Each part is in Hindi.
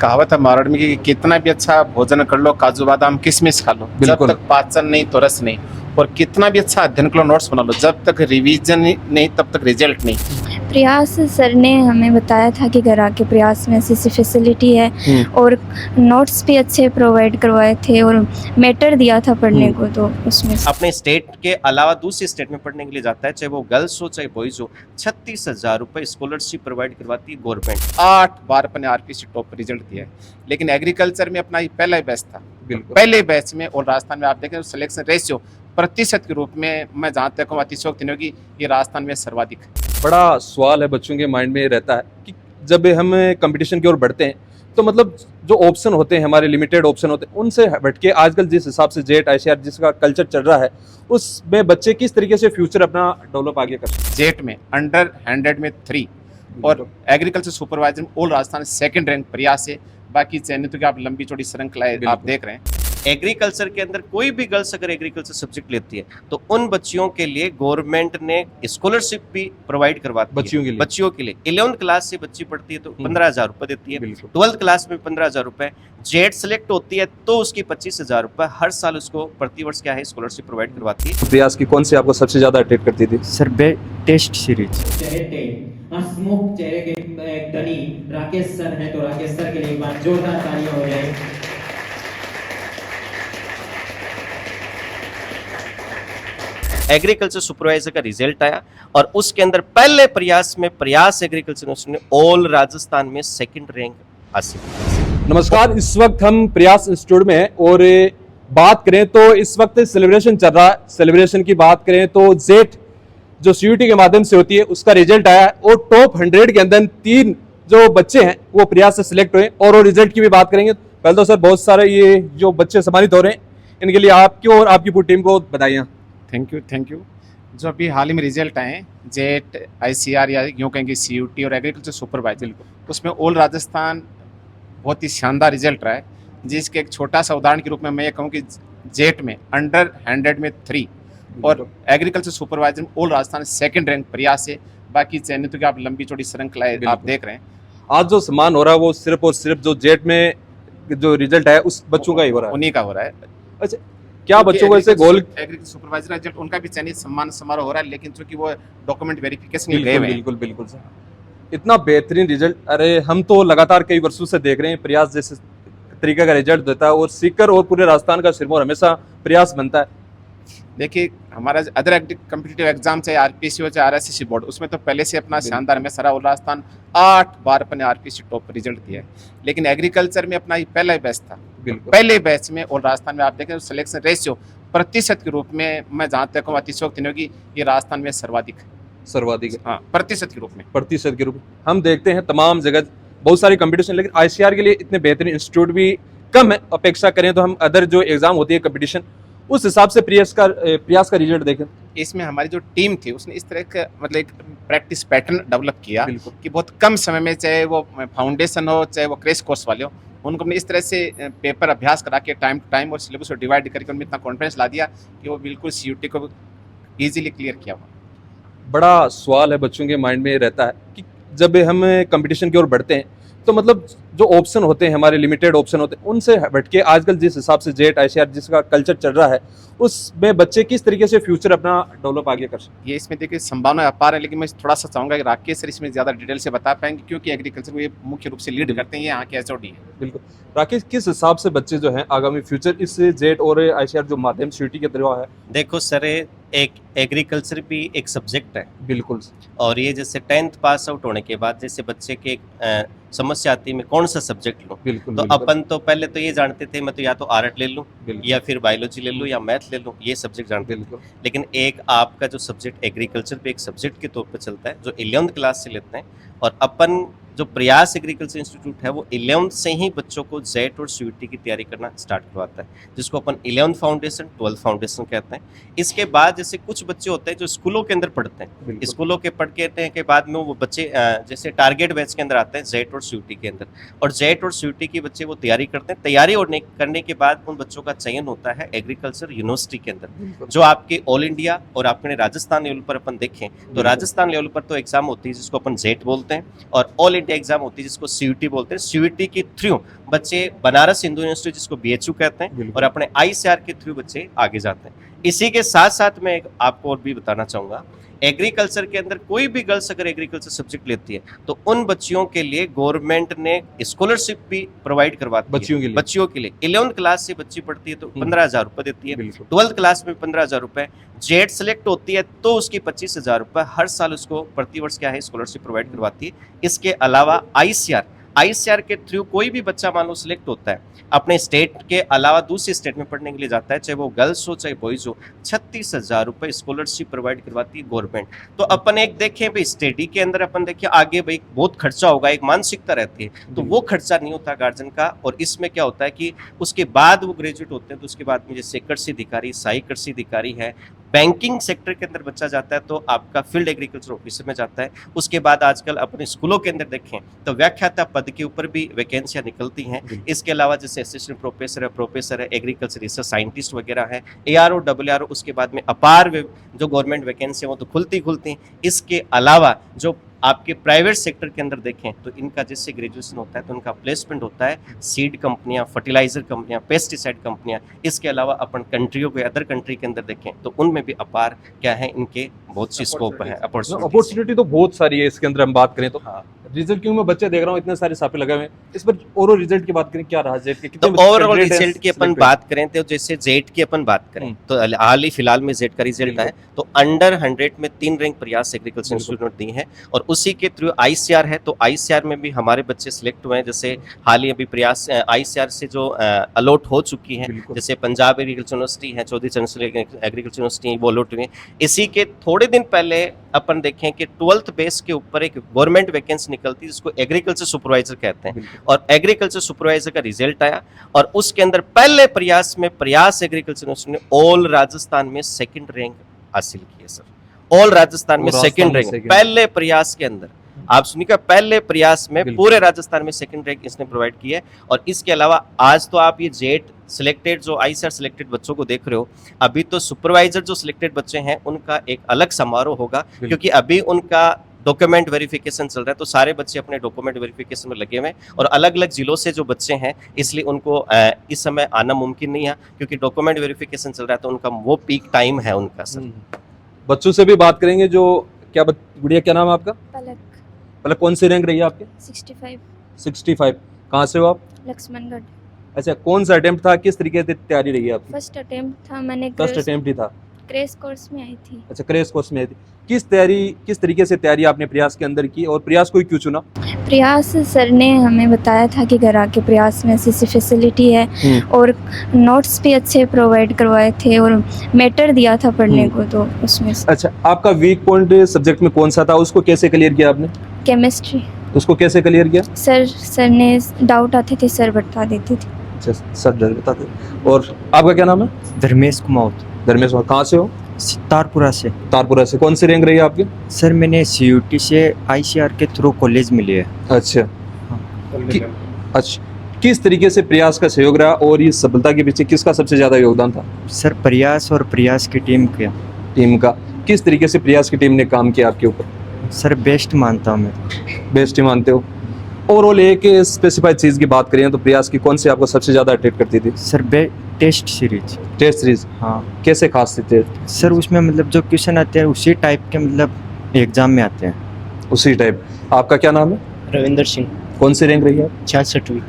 कहावत है महाराष्ट्र में कि कितना भी अच्छा भोजन कर लो, काजू बादाम किशमिश खा लो, जब बिल्कुल। तक पाचन नहीं तो रस नहीं। और कितना भी अच्छा अध्ययन कर लो, नोट्स बना लो, जब तक रिवीजन नहीं तब तक रिजल्ट नहीं। प्रयास सर ने हमें बताया था कि घर आके प्रयास में ऐसी ऐसी फैसिलिटी है और नोट्स भी अच्छे प्रोवाइड करवाए थे और मैटर दिया था पढ़ने को, तो उसमें अपने स्टेट के अलावा दूसरी स्टेट में पढ़ने के लिए जाता है, चाहे वो गर्ल्स हो चाहे बॉयज हो, 36,000 रुपए स्कॉलरशिप प्रोवाइड करवाती है गवर्नमेंट। 8 बार अपने आरपीसी टॉप रिजल्ट दिया है, लेकिन एग्रीकल्चर में अपना ही पहला ही बैच था। बिल्कुल। पहले बैच में और राजस्थान में आप देखें सिलेक्शन रेशियो प्रतिशत के रूप में मैं जहाँ तक हूँ अतिशयोक्ति नहीं होगी, ये राजस्थान में सर्वाधिक है। बड़ा सवाल है बच्चों के माइंड में रहता है कि जब हम कंपटीशन की ओर बढ़ते हैं तो मतलब जो ऑप्शन होते हैं हमारे लिमिटेड ऑप्शन होते हैं उनसे हट के आजकल जिस हिसाब से जेट आईसीआर जिसका कल्चर चल रहा है उसमें बच्चे किस तरीके से फ्यूचर अपना डेवलप आगे कर सकते जेट में अंडर 100 में 3 और एग्रीकल्चर सुपरवाइजर में ऑल राजस्थान सेकंड रैंक प्रयास है। बाकी चयनित की आप लंबी चौड़ी श्रृंखला आप देख रहे हैं। एग्रीकल्चर के अंदर कोई भी गर्ल्स अगर एग्रीकल्चर सब्जेक्ट लेती है तो उन बच्चियों के लिए गवर्नमेंट ने स्कॉलरशिप भी प्रोवाइड करवाती है। बच्चियों के लिए 11th क्लास से बच्ची पढ़ती है तो 15,000 रुपए देती है, 12th क्लास में 15,000 रुपए, जेट सेलेक्ट होती है तो उसकी 25,000 रुपए हर साल उसको प्रतिवर्ष क्या है स्कॉलरशिप प्रोवाइड करवाती है। प्रयास की कौन सी आपको सबसे ज्यादा अट्रैक्ट करती थी? Sir test series. हंसमुख चेहरे के एक धनी राकेश सर हैं, तो राकेश सर के लिए एक बार जोरदार तालियां हो जाए। एग्रीकल्चर सुपरवाइजर का रिजल्ट आया और उसके अंदर पहले प्रयास में प्रयास एग्रीकल्चर यूनिवर्सिटी ने ऑल राजस्थान में सेकंड रैंक हासिल किया। नमस्कार, इस वक्त हम प्रयास इंस्टीट्यूट में हैं और बात करें तो इस वक्त सेलिब्रेशन चल रहा है। सेलिब्रेशन की बात करें तो जेट जो सीयूटी के माध्यम से होती है उसका रिजल्ट आया और टॉप 100 के अंदर 3 जो बच्चे हैं वो प्रयास से सिलेक्ट हुए और वो रिजल्ट की भी बात करेंगे। पहले तो सर बहुत सारे ये जो बच्चे सम्मानित हो रहे हैं इनके लिए आपकी और आपकी पूरी टीम को बधाइयाँ। Thank you. जो अभी हाल ही में रिजल्ट आए जेट आईसीआर या यूँ कहेंगे सीयूटी और एग्रीकल्चर सुपरवाइजर, उसमें ऑल राजस्थान बहुत ही शानदार रिजल्ट रहा है, जिसके एक छोटा सा उदाहरण के रूप में मैं ये कहूँ कि जेट में अंडर 100 में 3 और एग्रीकल्चर सुपरवाइजर में ऑल राजस्थान सेकंड रैंक प्रयास है। बाकी चयनित की आप लंबी चौड़ी श्रृंखला आप देख रहे हैं। आज जो सम्मान हो रहा है वो सिर्फ और सिर्फ जो जेट में जो रिजल्ट है उस बच्चों का ही हो रहा है, उन्हीं का हो रहा है। अच्छा, क्या बच्चों को ऐसे गोल एग्रीकल्चर सुपरवाइजर रिजल्ट उनका भी चयनित सम्मान समारोह हो रहा है, लेकिन चूंकि वो डॉक्यूमेंट वेरिफिकेशन में गए हुए हैं। बिल्कुल सर, इतना बेहतरीन रिजल्ट। अरे हम तो लगातार कई वर्षों से देख रहे हैं प्रयास जैसे तरीके का रिजल्ट देता है और सीकर और पूरे राजस्थान का सिरमौर हमेशा प्रयास बनता है। देखिए हमारा अदर कम्पिटिटिव एग्जाम चाहे आरपीसी हो चाहे आरएससी बोर्ड, उसमें तो पहले से अपना शानदार में सारा और राजस्थान 8 बार अपने आरपीसी टॉप रिजल्ट दिया है, लेकिन एग्रीकल्चर में अपना ही पहला ही बैच था। पहले बैच में और राजस्थान में आप देखें सिलेक्शन रेशियो प्रतिशत के रूप में मैं जहाँ तक हूँ अतिशयोक्ति नहीं होगी, ये राजस्थान में सर्वाधिक है। हाँ, प्रतिशत के रूप में हम देखते हैं तमाम जगह बहुत सारी कंपटीशन, लेकिन आईसीआर के लिए इतने बेहतरीन इंस्टीट्यूट भी कम है। अपेक्षा करें तो हम अदर जो एग्जाम होती है कंपटीशन उस हिसाब से प्रयास का रिजल्ट देखें। इसमें हमारी जो टीम थी उसने इस तरह का मतलब एक प्रैक्टिस पैटर्न डेवलप किया कि बहुत कम समय में, चाहे वो फाउंडेशन हो चाहे वो क्रैश कोर्स वाले हो, उनको हमने इस तरह से पेपर अभ्यास करा के टाइम टू टाइम और सिलेबस को डिवाइड करके उनमें इतना कॉन्फिडेंस ला दिया कि वो बिल्कुल सीयूटी को ईजिली क्लियर किया हुआ। बड़ा सवाल है बच्चों के माइंड में रहता है कि जब हम कंपटीशन की ओर बढ़ते हैं तो मतलब जो ऑप्शन होते हैं हमारे लिमिटेड ऑप्शन होते हैं उनसे हट के आजकल जिस हिसाब से जेट आईसीआर जिसका कल्चर चल रहा है उसमें बच्चे किस तरीके से फ्यूचर अपना डेवलप आगे कर सकते हैं। ये इसमें देखिए संभावना अपार है, लेकिन मैं थोड़ा सा चाहूँगा कि राकेश सर इसमें ज़्यादा डिटेल से बता पाएंगे, क्योंकि एग्रीकल्चर को ये मुख्य रूप से लीड करते हैं, ये यहाँ के एचओडी है। बिल्कुल राकेश, किस हिसाब से बच्चे जो हैं आगामी फ्यूचर इस जेट और आईसीआर जो माध्यम सीयूटी के तरह है? देखो सर, एक एग्रीकल्चर भी एक सब्जेक्ट है। बिल्कुल। और ये जैसे 10th पास आउट होने के बाद जैसे बच्चे के समस्या आती है मैं कौन सा सब्जेक्ट लूँ, तो अपन तो पहले तो ये जानते थे मैं तो या तो आर्ट ले लूँ या फिर बायोलॉजी ले लूँ या मैथ ले लूँ, ये सब्जेक्ट जानते थे। लेकिन एक आपका जो सब्जेक्ट एग्रीकल्चर पे एक सब्जेक्ट के तौर पे चलता है जो 11th क्लास से लेते हैं, और अपन जो प्रयास एग्रीकल्चर इंस्टीट्यूट है वो 11th से ही बच्चों को जेट और सीयूटी की तैयारी करना स्टार्ट करवाता है, जिसको अपन 11th फाउंडेशन 12th फाउंडेशन कहते हैं। इसके बाद जैसे कुछ बच्चे होते हैं जो स्कूलों के अंदर पढ़ते हैं, स्कूलों के पढ़ के बाद में वो बच्चे जैसे टारगेट बैच के अंदर आते हैं जेट और सीयूटी के अंदर, और जेट और सीयूटी के बच्चे वो तैयारी करते हैं। तैयारी करने के बाद उन बच्चों का चयन होता है एग्रीकल्चर यूनिवर्सिटी के अंदर, जो आपके ऑल इंडिया और आपके राजस्थान लेवल पर अपन देखें तो राजस्थान लेवल पर तो एग्जाम होती है जिसको अपन जेट बोलते हैं, और ऑल इंडिया गवर्नमेंट एग्जाम होती है जिसको सीयूटी बोलते हैं, सीयूटी के थ्रू बच्चे बनारस हिंदू यूनिवर्सिटी जिसको बीएचयू कहते हैं और अपने आईसीआर के थ्रू बच्चे आगे जाते हैं। इसी के साथ साथ मैं आपको और भी बताना चाहूँगा, एग्रीकल्चर के अंदर कोई भी गर्ल्स अगर एग्रीकल्चर सब्जेक्ट लेती है तो उन बच्चियों के लिए गवर्नमेंट ने स्कॉलरशिप भी प्रोवाइड करवाती है। बच्चियों के लिए 11th क्लास से बच्ची पढ़ती है तो 15,000 रुपये देती है, 12th क्लास में 15,000 रुपये, जेड सेलेक्ट होती है तो उसकी 25,000 रुपये हर साल उसको प्रति वर्ष क्या है स्कॉलरशिप प्रोवाइड करवाती है। इसके अलावा आईसीआर के थ्रू कोई भी बच्चा मान लो सिलेक्ट होता है, अपने स्टेट के अलावा दूसरी स्टेट में पढ़ने के लिए जाता है, चाहे वो गर्ल्स हो चाहे बॉयज हो, 36,000 रुपये स्कॉलरशिप प्रोवाइड करवाती है गवर्नमेंट। तो अपन एक देखें भाई स्टडी के अंदर अपन देखें आगे भाई बहुत खर्चा होगा, एक मानसिकता रहती है, तो वो खर्चा नहीं होता गार्जियन का। और इसमें क्या होता है कि उसके बाद वो ग्रेजुएट होते हैं तो उसके बाद में जैसे कृषि अधिकारी, सहायक कृषि अधिकारी है, बैंकिंग सेक्टर के अंदर बच्चा जाता है तो आपका फील्ड एग्रीकल्चर ऑफिसर में जाता है। उसके बाद आजकल अपने स्कूलों के अंदर देखें तो व्याख्याता पद के ऊपर भी वैकेंसियां निकलती हैं। इसके अलावा जैसे असिस्टेंट प्रोफेसर है, एग्रीकल्चर रिसर्च साइंटिस्ट वगैरह है, ARO, WRO, उसके बाद में अपार जो गवर्नमेंट वैकेंसी है वो तो खुलती हैं। इसके अलावा जो आपके प्राइवेट सेक्टर के अंदर देखें तो इनका जैसे ग्रेजुएशन होता है तो उनका प्लेसमेंट होता है सीड कंपनियां, फर्टिलाइजर कंपनियां, पेस्टिसाइड कंपनियां। इसके अलावा अपन कंट्रियों को अदर कंट्री के अंदर देखें तो उनमें भी अपार क्या है इनके बहुत सी स्कोप है, अपॉर्चुनिटी तो बहुत सारी है। इसके अंदर हम बात करें तो रिजल्ट क्यों मैं बच्चे देख रहा हूँ इतने सारे छापे लगे हुए हैं, इस पर ओवरऑल रिजल्ट की बात करें क्या रहा जेट के? तो ओवरऑल रिजल्ट की अपन बात करें तो जैसे जेट की अपन बात करें तो हाल ही फिलहाल में जेट का रिजल्ट आया तो अंडर 100 में 3 रैंक प्रयास एग्रीकल्चर इंस्टीट्यूट दी है और उसी के थ्रू आईसीआर है तो आईसीआर में भी हमारे बच्चे सिलेक्ट हुए हैं। जैसे हाल ही अभी प्रयास आईसीआर से जो अलॉट हो चुकी है, जैसे पंजाब एग्रीकल्चर यूनिवर्सिटी है, चौधरी चरण सिंह एग्रीकल्चर यूनिवर्सिटी वो अलॉट हुई। इसी के थोड़े दिन पहले अपन देखें कि 12th बेस के ऊपर एक गवर्नमेंट वैकेंसी निकलती है जिसको एग्रीकल्चर सुपरवाइजर कहते हैं और एग्रीकल्चर सुपरवाइजर का रिजल्ट आया और उसके अंदर पहले प्रयास में प्रयास एग्रीकल्चर यूनिवर्सिटी ने ऑल राजस्थान में 2nd रैंक हासिल की है सर। ऑल राजस्थान में 2nd रैंक पहले प्रयास के अंदर, आप सुनिएगा पहले प्रयास में पूरे राजस्थान में 2nd रैंक इसने प्रोवाइड की है। और इसके अलावा आज तो आप ये जेट सिलेक्टेड जो आईसीआर सिलेक्टेड बच्चों को देख रहे हो, अभी तो सुपरवाइजर जो सिलेक्टेड बच्चे हैं उनका एक अलग समारोह होगा क्योंकि अभी उनका डॉक्यूमेंट वेरिफिकेशन चल रहा है तो सारे बच्चे अपने डॉक्यूमेंट वेरिफिकेशन में लगे हुए हैं और अलग अलग जिलों से जो बच्चे हैं इसलिए उनको इस समय आना मुमकिन नहीं है क्योंकि डॉक्यूमेंट वेरिफिकेशन चल रहा है तो उनका वो पीक टाइम है उनका सर। बच्चों से भी बात करेंगे जो क्या गुड़िया क्या नाम है आपका? पलक कौन सी रैंक रही है आपके? 65। कहाँ से हो आप? लक्ष्मणगढ़। अच्छा, कौन सा अटेम्प्ट था, किस तरीके से तैयारी रही है आपकी? फर्स्ट अटेम्प्ट था, मैंने फर्स्ट अटेम्प्ट ही था। क्रैश कोर्स में आई थी। अच्छा, क्रैश कोर्स में आई थी। किस तरीके से तैयारी आपने प्रयास के अंदर की और प्रयास को क्यों चुना? प्रयास सर ने हमें बताया था कि घर आके प्रयास में ऐसी फैसिलिटी है और नोट्स भी अच्छे प्रोवाइड करवाए थे और मैटर दिया था पढ़ने को तो उसमें। अच्छा, आपका वीक पॉइंट सब्जेक्ट में कौन सा था, उसको कैसे क्लियर किया आपने? केमिस्ट्री। उसको कैसे क्लियर किया? सर ने डाउट आते थे सर बता देते थे। अच्छा, सर बताते। और आपका क्या नाम है? धर्मेश कुमार। धर्मेश, कहाँ से हो? तारपुरा से। तारपुरा से। कौन सी रैंक रही है आपकी? सर मैंने सीयूटी से आईसीआर के थ्रू कॉलेज मिली है। अच्छा अच्छा, किस तरीके से प्रयास का सहयोग रहा और ये सफलता के पीछे किसका सबसे ज्यादा योगदान था? सर प्रयास और प्रयास की टीम का। किस तरीके से प्रयास की टीम ने काम किया आपके ऊपर? सर बेस्ट मानता हूँ मैं। बेस्ट ही मानते हो। ओवरऑल एक स्पेसिफाइड चीज की बात करें तो प्रयास की कौन सी आपको सबसे ज्यादा अट्रैक्ट करती थी? Sir test series. हाँ। कैसे खास थे? सर उसमें मतलब जो क्वेश्चन आते हैं उसी टाइप के मतलब एग्जाम में आते हैं उसी टाइप। आपका क्या नाम है? रविंदर सिंह। कौन सी रैंक रही है? 66वीं।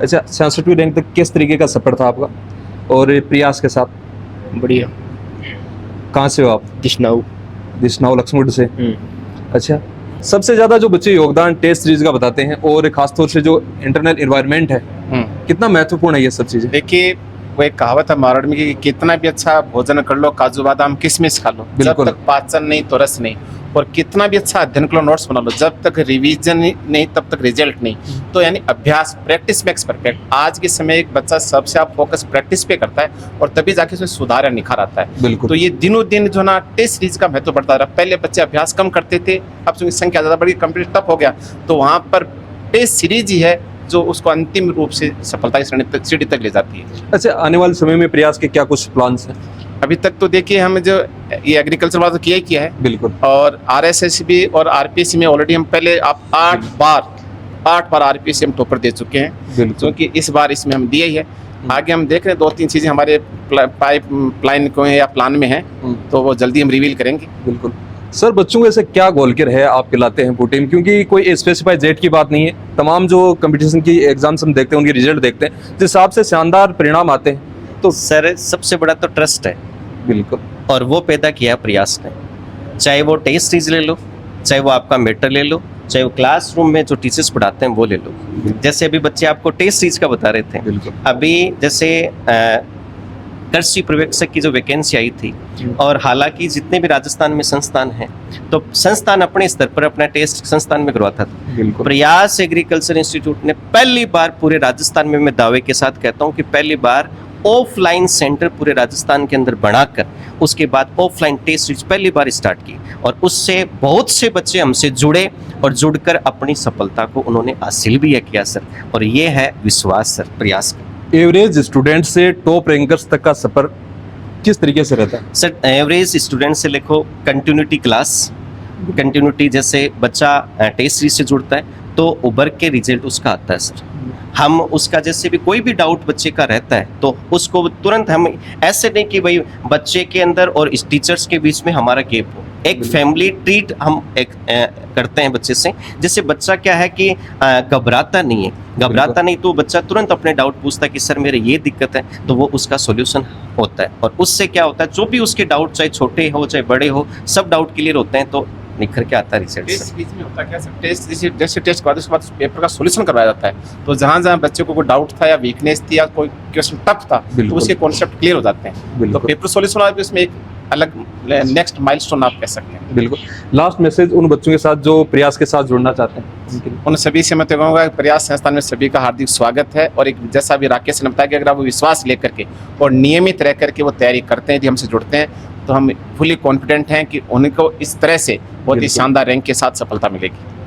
अच्छा, 66वीं रैंक तक किस तरीके का सफर था आपका और प्रयास के साथ? बढ़िया। कहाँ से हो आप? दिशनाऊ लक्ष्मणगढ़ से। अच्छा, सबसे ज्यादा जो बच्चे योगदान टेस्ट सीरीज का बताते हैं और खासतौर से जो इंटरनल एनवायरनमेंट है कितना महत्वपूर्ण है ये सब चीजें? देखिए, वो एक कहावत है महाराज में कि कितना भी अच्छा भोजन कर लो, काजू बादाम किशमिश खा लो, जब तक पाचन नहीं तो रस नहीं, और कितना भी अच्छा अध्ययन कर लो, नोट्स बना लो, जब तक रिवीजन नहीं तब तक रिजल्ट नहीं। तो यानी अभ्यास, प्रैक्टिस मेक्स परफेक्ट। आज के समय एक बच्चा सबसे आप फोकस प्रैक्टिस पे करता है और तभी जाके उसमें सुधार या निखार आता है। तो ये दिनों दिन जो ना टेस्ट सीरीज का महत्व बढ़ता रहा। पहले बच्चे अभ्यास कम करते थे, अब उनकी संख्या ज्यादा बढ़ी, कंप्लीट टफ हो गया, तो वहाँ पर टेस्ट सीरीज ही है जो उसको अंतिम रूप से सफलता की सीढ़ी तक ले जाती है। अच्छा, आने वाले समय में प्रयास के क्या कुछ प्लान्स हैं? अभी तक तो देखिए हम जो ये एग्रीकल्चर वाला तो किया ही किया है, बिल्कुल और RSSB और RPSC में ऑलरेडी हम पहले आप 8 बार RPSC हम टॉपर दे चुके हैं, बिल्कुल क्योंकि इस बार इसमें हम दिए ही है। आगे हम देख रहे हैं 2-3 चीज़ें हमारे पाइपलाइन को या प्लान में है, तो वो जल्दी हम रिवील करेंगे। बिल्कुल। सर बच्चों को ऐसे क्या गोल के है आप खिलाते हैं टीम, क्योंकि कोई स्पेसिफाइड जेट की बात नहीं है, तमाम जो कंपटीशन की एग्जाम्स हम देखते हैं उनके रिजल्ट देखते हैं, जिस हिसाब से शानदार परिणाम आते हैं। तो सर सबसे बड़ा तो ट्रस्ट है, बिल्कुल, और वो पैदा किया प्रयास ने। चाहे वो टेस्ट सीरीज ले लो, चाहे वो आपका मेटर ले लो, चाहे वो क्लासरूम में जो टीचर्स पढ़ाते हैं वो ले लो। जैसे अभी बच्चे आपको टेस्ट सीरीज का बता रहे थे, बिल्कुल। अभी जैसे कृषि पर्यवेक्षक की जो वैकेंसी आई थी, और हालांकि जितने भी राजस्थान में संस्थान हैं, तो संस्थान अपने स्तर पर अपना टेस्ट संस्थान में करवाता था। बिल्कुल। प्रयास एग्रीकल्चर इंस्टीट्यूट ने पहली बार पूरे राजस्थान में, मैं दावे के साथ कहता हूँ कि पहली बार ऑफलाइन सेंटर पूरे राजस्थान के अंदर बनाकर उसके बाद ऑफलाइन टेस्ट सीरीज पहली बार स्टार्ट की, और उससे बहुत से बच्चे हमसे जुड़े और जुड़कर अपनी सफलता को उन्होंने हासिल भी किया सर, और ये है विश्वास सर प्रयास का। एवरेज स्टूडेंट से टॉप रैंकर्स तक का सफर किस तरीके से रहता है? सर एवरेज स्टूडेंट से लिखो कंटिन्यूटी क्लास, कंटिन्यूटी जैसे बच्चा टेस्ट सीरीज से जुड़ता है तो उभर के रिजल्ट उसका आता है सर। हम उसका जैसे भी कोई भी डाउट बच्चे का रहता है तो उसको तुरंत, हम ऐसे नहीं कि भाई बच्चे के अंदर और इस टीचर्स के बीच में हमारा गैप हो, एक फैमिली ट्रीट हम करते हैं बच्चे से, जिससे बच्चा क्या है कि घबराता नहीं है, घबराता नहीं तो बच्चा तुरंत अपने डाउट पूछता है कि सर मेरे ये दिक्कत है, तो वो उसका सॉल्यूशन होता है, और उससे क्या होता है जो भी उसके डाउट चाहे छोटे हो चाहे बड़े हो, सब डाउट क्लियर होते हैं, तो निखर के आता है रिजल्ट। टेस्ट बीच में होता क्या सर, टेस्ट जैसे टेस्ट करवाते उसके बाद पेपर का सॉल्यूशन करवाया जाता है, तो जहाँ जहाँ बच्चे को कोई डाउट था या वीकनेस थी या कोई क्वेश्चन टफ था, तो उसके कॉन्सेप्ट क्लियर हो जाते हैं, तो पेपर सॉल्यूशन आप उसमें एक अलग नेक्स्ट माइलस्टोन आप कह सकते हैं। बिल्कुल। लास्ट मैसेज उन बच्चों के साथ जो प्रयास के साथ जुड़ना चाहते हैं, उन सभी से मैं तो कहूँगा प्रयास संस्थान में सभी का हार्दिक स्वागत है, और एक जैसा भी राकेश ने बताया कि अगर आप विश्वास लेकर के और नियमित रह करके वो तैयारी करते हैं, यदि हमसे जुड़ते हैं, तो हम फुली कॉन्फिडेंट हैं कि उनको इस तरह से बहुत ही शानदार रैंक के साथ सफलता मिलेगी।